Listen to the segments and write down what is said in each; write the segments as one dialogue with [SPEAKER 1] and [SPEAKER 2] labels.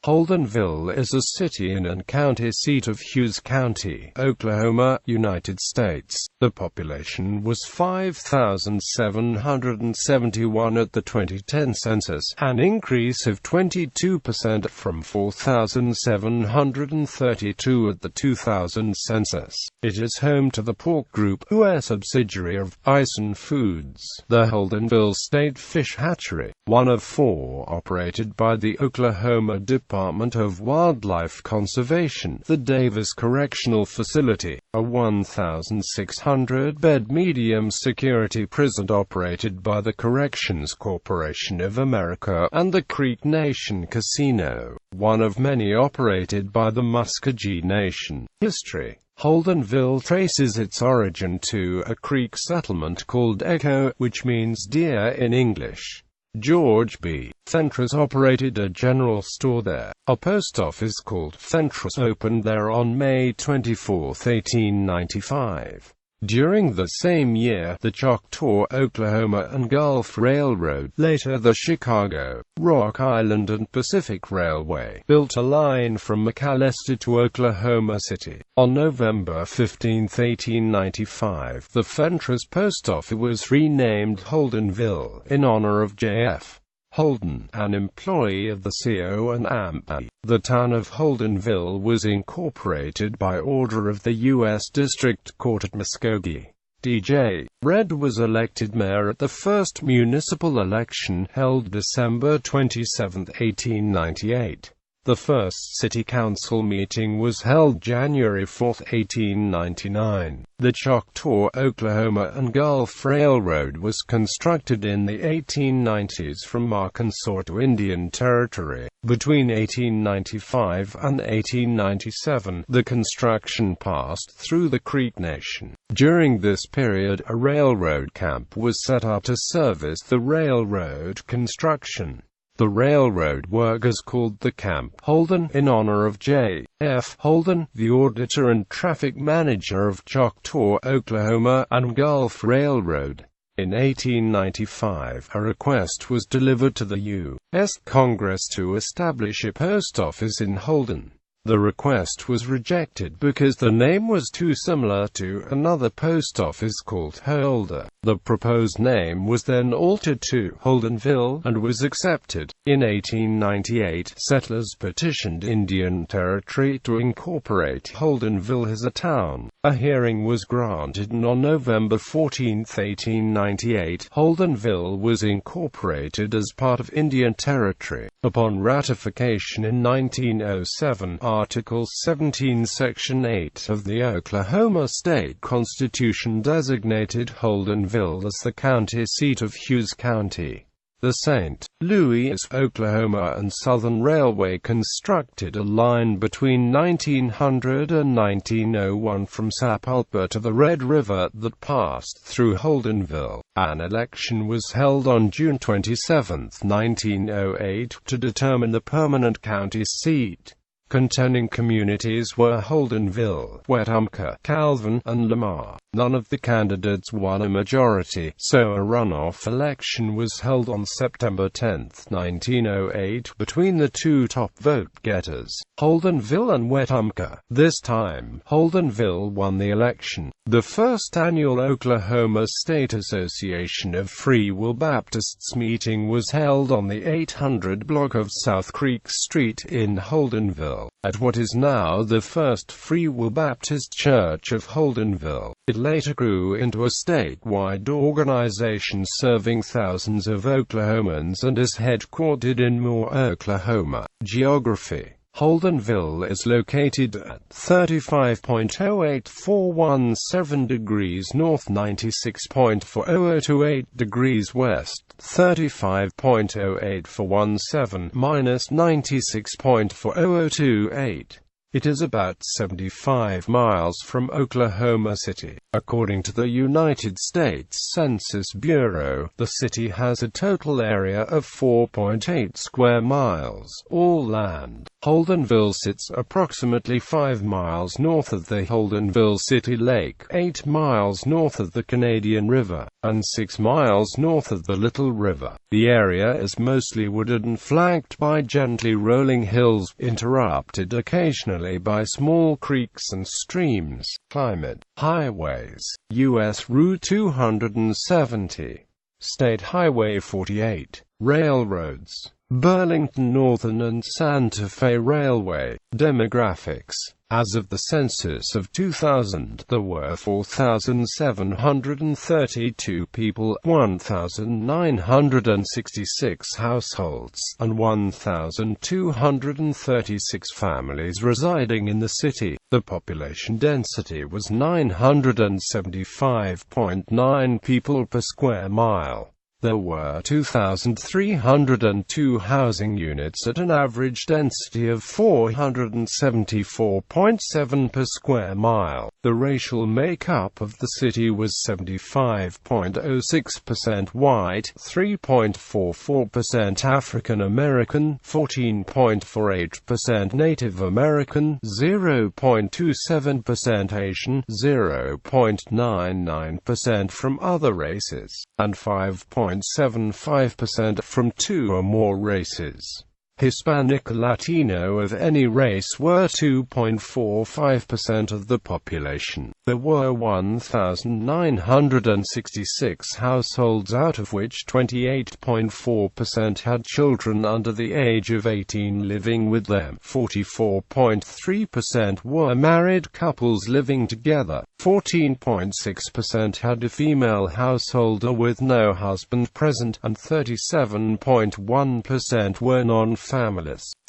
[SPEAKER 1] Holdenville is a city and county seat of Hughes County, Oklahoma, United States. The population was 5,771 at the 2010 census, an increase of 22% from 4,732 at the 2000 census. It is home to the Pork Group, a subsidiary of Tyson Foods, the Holdenville State Fish Hatchery, one of 4 operated by the Oklahoma Department of Wildlife Conservation, the Davis Correctional Facility, a 1,600-bed medium-security prison operated by the Corrections Corporation of America, and the Creek Nation Casino, one of many operated by the Muscogee Nation. History: Holdenville traces its origin to a Creek settlement called Echo, which means deer in English. George B. Fentress operated a general store there. A post office called Fentress opened there on May 24, 1895. During the same year, the Choctaw, Oklahoma and Gulf Railroad, later the Chicago, Rock Island and Pacific Railway, built a line from McAlester to Oklahoma City. On November 15, 1895, the Fentress post office was renamed Holdenville, in honor of J.F. Holden, an employee of the Co.&A. The town of Holdenville was incorporated by order of the U.S. District Court at Muscogee. D.J. Redd was elected mayor at the first municipal election held December 27, 1898. The first city council meeting was held January 4, 1899. The Choctaw, Oklahoma and Gulf Railroad was constructed in the 1890s from Arkansas to Indian Territory. Between 1895 and 1897, the construction passed through the Creek Nation. During this period, a railroad camp was set up to service the railroad construction. The railroad workers called the camp Holden in honor of J. F. Holden, the auditor and traffic manager of Choctaw, Oklahoma and Gulf Railroad. In 1895, a request was delivered to the U.S. Congress to establish a post office in Holden. The request was rejected because the name was too similar to another post office called Holder. The proposed name was then altered to Holdenville and was accepted. In 1898, settlers petitioned Indian Territory to incorporate Holdenville as a town. A hearing was granted and on November 14, 1898, Holdenville was incorporated as part of Indian Territory. Upon ratification in 1907, Article 17, Section 8 of the Oklahoma State Constitution designated Holdenville as the county seat of Hughes County. The St. Louis, Oklahoma and Southern Railway constructed a line between 1900 and 1901 from Sapulpa to the Red River that passed through Holdenville. An election was held on June 27, 1908, to determine the permanent county seat. Contending communities were Holdenville, Wetumpka, Calvin, and Lamar. None of the candidates won a majority, so a runoff election was held on September 10, 1908, between the two top vote-getters, Holdenville and Wetumpka. This time, Holdenville won the election. The first annual Oklahoma State Association of Free Will Baptists meeting was held on the 800 block of South Creek Street in Holdenville, at what is now the First Free Will Baptist Church of Holdenville. It later grew into a statewide organization serving thousands of Oklahomans and is headquartered in Moore, Oklahoma. Geography: Holdenville is located at 35.08417 degrees north, 96.4028 degrees west, 35.08417 minus 96.4028. It is about 75 miles from Oklahoma City. According to the United States Census Bureau, the city has a total area of 4.8 square miles, all land. Holdenville sits approximately 5 miles north of the Holdenville City Lake, 8 miles north of the Canadian River, and 6 miles north of the Little River. The area is mostly wooded and flanked by gently rolling hills, interrupted occasionally by small creeks and streams. Climate. Highways. U.S. Route 270. State Highway 48. Railroads. Burlington Northern and Santa Fe Railway. Demographics. As of the census of 2000, there were 4,732 people, 1,966 households, and 1,236 families residing in the city. The population density was 975.9 people per square mile. There were 2,302 housing units at an average density of 474.7 per square mile. The racial makeup of the city was 75.06% white, 3.44% African American, 14.48% Native American, 0.27% Asian, 0.99% from other races, and 5.75% from 2 or more races. Hispanic or Latino of any race were 2.45% of the population. There were 1,966 households, out of which 28.4% had children under the age of 18 living with them. 44.3% were married couples living together. 14.6% had a female householder with no husband present, and 37.1% were non-families.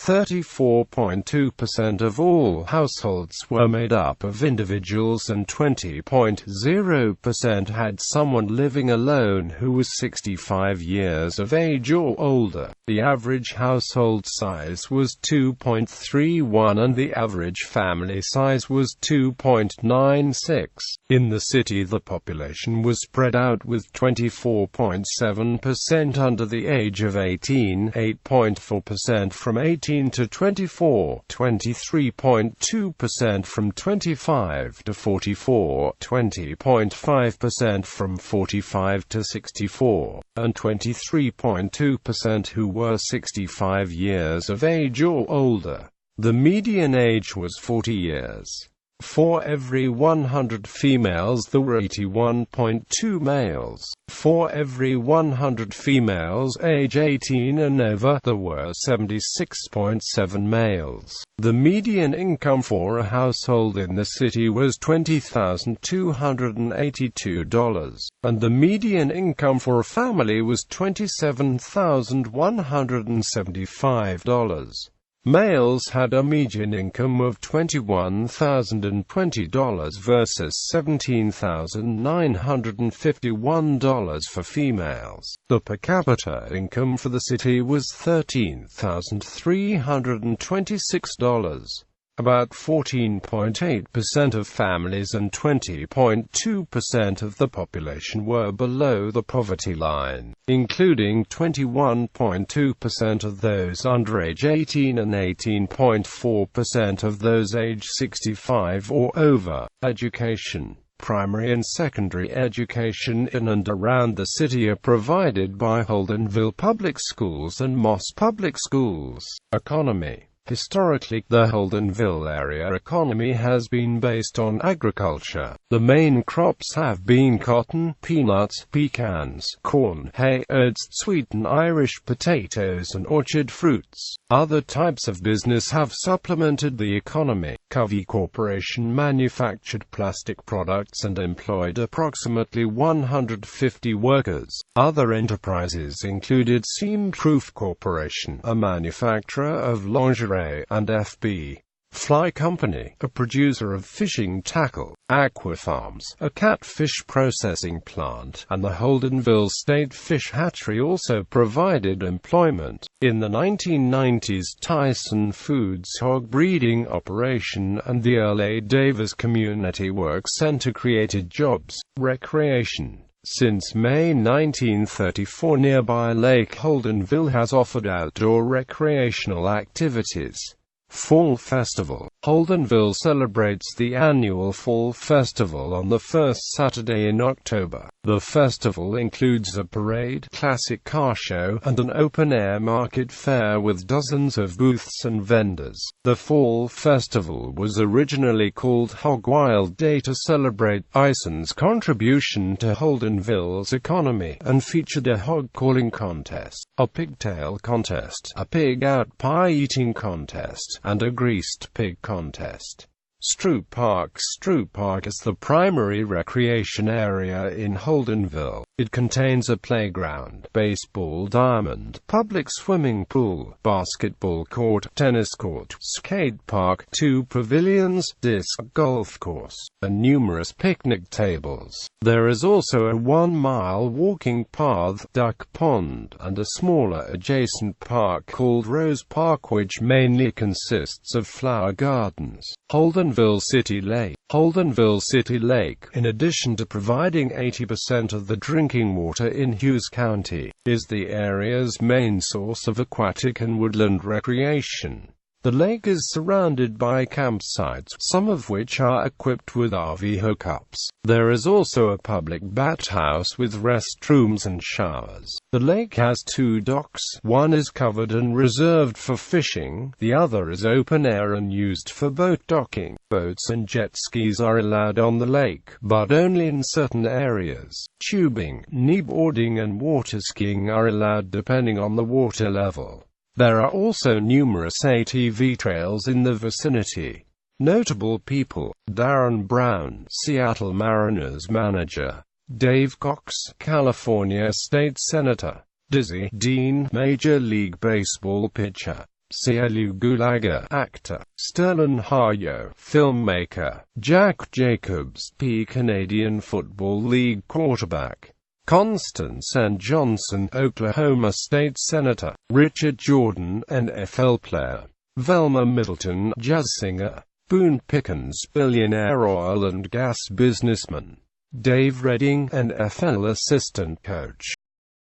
[SPEAKER 1] 34.2% of all households were made up of individuals, and 20.0% had someone living alone who was 65 years of age or older. The average household size was 2.31 and the average family size was 2.96. In the city, the population was spread out, with 24.7% under the age of 18, 8.4% from 18 to 24, 23.2% from 25 to 44, 20.5% from 45 to 64, and 23.2% who were 65 years of age or older. The median age was 40 years. For every 100 females there were 81.2 males. For every 100 females age 18 and over there were 76.7 males. The median income for a household in the city was $20,282, and the median income for a family was $27,175. Males had a median income of $21,020 versus $17,951 for females. The per capita income for the city was $13,326. About 14.8% of families and 20.2% of the population were below the poverty line, including 21.2% of those under age 18 and 18.4% of those age 65 or over. Education. Primary and secondary education in and around the city are provided by Holdenville Public Schools and Moss Public Schools. Economy. Historically, the Holdenville area economy has been based on agriculture. The main crops have been cotton, peanuts, pecans, corn, hay, oats, sweet and Irish potatoes, and orchard fruits. Other types of business have supplemented the economy. Covey Corporation manufactured plastic products and employed approximately 150 workers. Other enterprises included Seamproof Corporation, a manufacturer of lingerie, and F.B. Fly Company, a producer of fishing tackle, Aquafarms, a catfish processing plant, and the Holdenville State Fish Hatchery also provided employment. In the 1990s, Tyson Foods hog breeding operation and the early Davis Community Work Center created jobs. Recreation. Since May 1934, nearby Lake Holdenville has offered outdoor recreational activities. Fall Festival. Holdenville celebrates the annual Fall Festival on the first Saturday in October. The festival includes a parade, classic car show, and an open-air market fair with dozens of booths and vendors. The Fall Festival was originally called Hog Wild Day to celebrate Tyson's contribution to Holdenville's economy, and featured a hog calling contest, a pigtail contest, a pig out pie eating contest, and a greased pig contest. Stroop Park is the primary recreation area in Holdenville. It contains a playground, baseball diamond, public swimming pool, basketball court, tennis court, skate park, 2 pavilions, disc golf course, and numerous picnic tables. There is also a 1-mile walking path, duck pond, and a smaller adjacent park called Rose Park, which mainly consists of flower gardens. Holdenville City Lake. Holdenville City Lake, in addition to providing 80% of the drinking water in Hughes County, is the area's main source of aquatic and woodland recreation. The lake is surrounded by campsites, some of which are equipped with RV hookups. There is also a public bathhouse with restrooms and showers. The lake has 2 docks. One is covered and reserved for fishing, the other is open air and used for boat docking. Boats and jet skis are allowed on the lake, but only in certain areas. Tubing, kneeboarding and water skiing are allowed depending on the water level. There are also numerous ATV trails in the vicinity. Notable people: Darren Brown, Seattle Mariners manager; Dave Cox, California State Senator; Dizzy Dean, Major League Baseball pitcher; Cielu Gulaga, actor; Sterling Harjo, filmmaker; Jack Jacobs, Canadian Football League quarterback; Constance N. Johnson, Oklahoma State Senator; Richard Jordan, NFL player; Velma Middleton, jazz singer; Boone Pickens, billionaire oil and gas businessman; Dave Redding, NFL assistant coach.